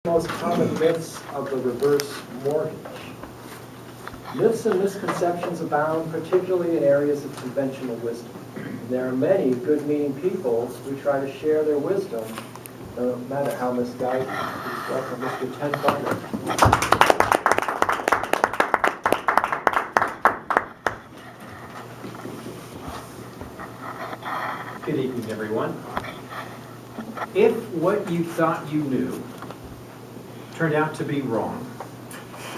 Most common myths of the reverse mortgage. Myths and misconceptions abound, particularly in areas of conventional wisdom. There are many good-meaning people who try to share their wisdom, no matter how misguided. Please welcome Mr. Ted Butler. Good evening, everyone. If what you thought you knew turned out to be wrong,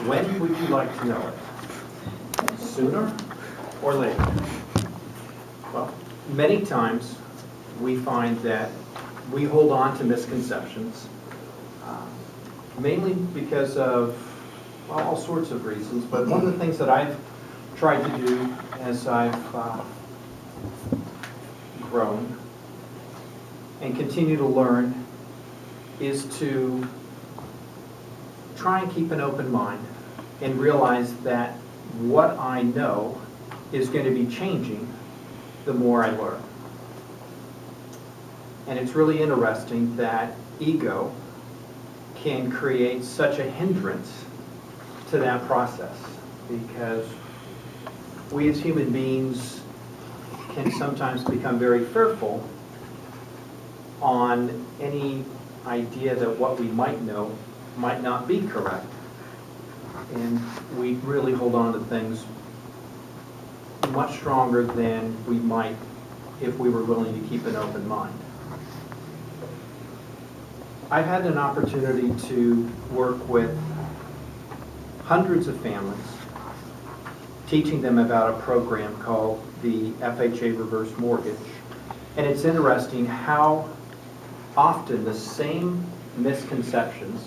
when would you like to know it? Sooner or later? Well, many times we find that we hold on to misconceptions, mainly because of all sorts of reasons, but one of the things that I've tried to do as I've grown and continue to learn is to try and keep an open mind and realize that what I know is going to be changing the more I learn. And it's really interesting that ego can create such a hindrance to that process, because we as human beings can sometimes become very fearful on any idea that what we might know might not be correct. And we really hold on to things much stronger than we might if we were willing to keep an open mind. I've had an opportunity to work with hundreds of families, teaching them about a program called the FHA Reverse Mortgage. And it's interesting how often the same misconceptions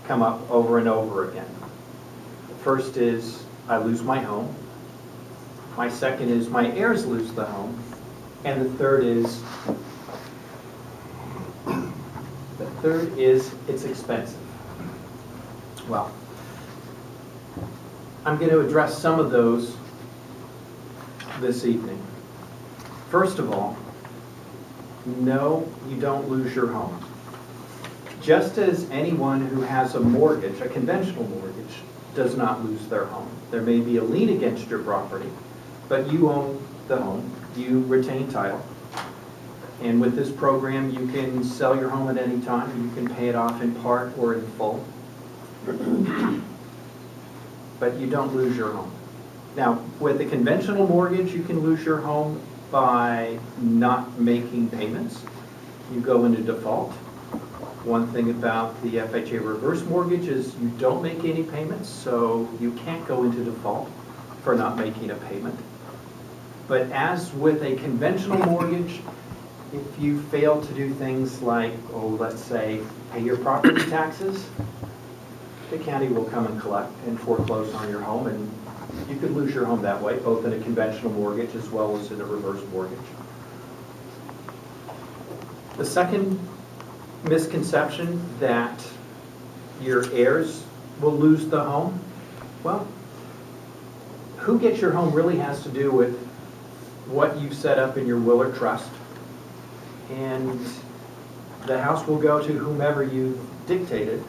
come up over and over again. The first is, I lose my home. My second is, my heirs lose the home. And the third is, it's expensive. Well, I'm going to address some of those this evening. First of all, no, you don't lose your home. Just as anyone who has a mortgage, a conventional mortgage, does not lose their home. There may be a lien against your property, but you own the home. You retain title. And with this program, you can sell your home at any time. You can pay it off in part or in full. But you don't lose your home. Now, with a conventional mortgage, you can lose your home by not making payments. You go into default. One thing about the FHA reverse mortgage is you don't make any payments, so you can't go into default for not making a payment. But as with a conventional mortgage, if you fail to do things like, let's say, pay your property taxes, the county will come and collect and foreclose on your home, and you could lose your home that way, both in a conventional mortgage as well as in a reverse mortgage. The second misconception, that your heirs will lose the home. Well, who gets your home really has to do with what you set up in your will or trust. And the house will go to whomever you dictated.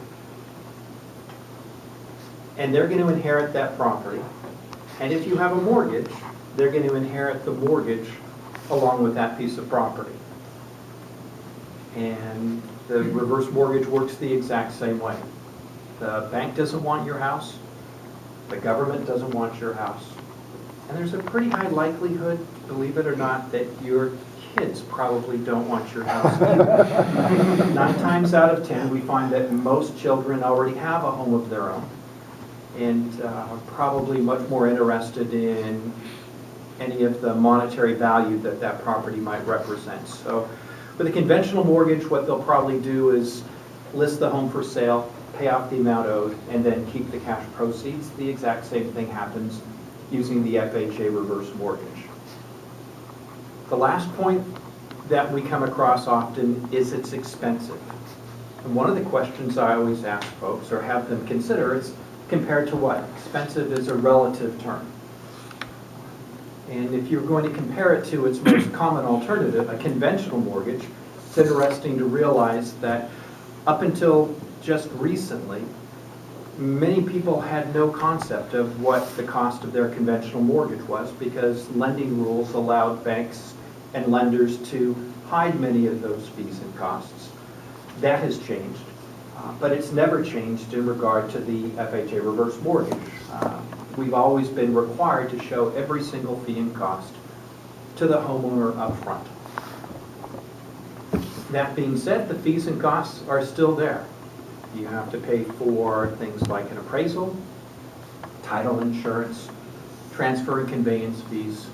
And they're going to inherit that property. And if you have a mortgage, they're going to inherit the mortgage along with that piece of property. And the reverse mortgage works the exact same way. The bank doesn't want your house. The government doesn't want your house. And there's a pretty high likelihood, believe it or not, that your kids probably don't want your house either. 9 times out of 10, we find that most children already have a home of their own, and are probably much more interested in any of the monetary value that that property might represent. So with a conventional mortgage, what they'll probably do is list the home for sale, pay off the amount owed, and then keep the cash proceeds. The exact same thing happens using the FHA reverse mortgage. The last point that we come across often is it's expensive. And one of the questions I always ask folks, or have them consider, is compared to what? Expensive is a relative term. And if you're going to compare it to its most common alternative, a conventional mortgage, it's interesting to realize that up until just recently, many people had no concept of what the cost of their conventional mortgage was because lending rules allowed banks and lenders to hide many of those fees and costs. That has changed, but it's never changed in regard to the FHA reverse mortgage. We've always been required to show every single fee and cost to the homeowner up front. That being said, the fees and costs are still there. You have to pay for things like an appraisal, title insurance, transfer and conveyance fees,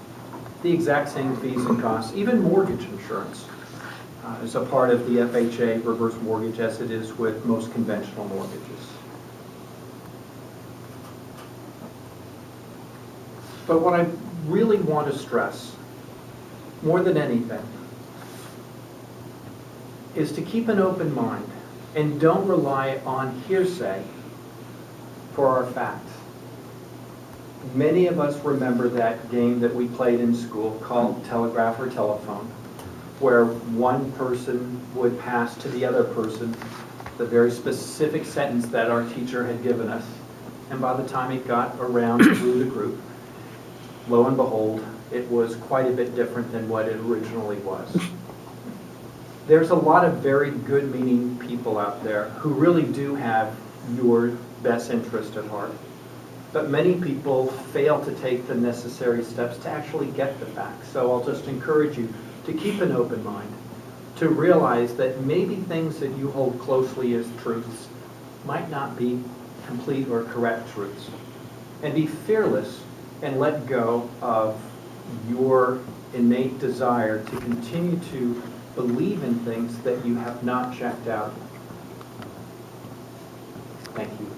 the exact same fees and costs, even mortgage insurance is a part of the FHA reverse mortgage as it is with most conventional mortgages. But what I really want to stress, more than anything, is to keep an open mind and don't rely on hearsay for our facts. Many of us remember that game that we played in school called telegraph or telephone, where one person would pass to the other person the very specific sentence that our teacher had given us. And by the time it got around through the group, lo and behold, it was quite a bit different than what it originally was. There's a lot of very good-meaning people out there who really do have your best interest at heart. But many people fail to take the necessary steps to actually get the facts. So I'll just encourage you to keep an open mind, to realize that maybe things that you hold closely as truths might not be complete or correct truths. And be fearless and let go of your innate desire to continue to believe in things that you have not checked out. Thank you.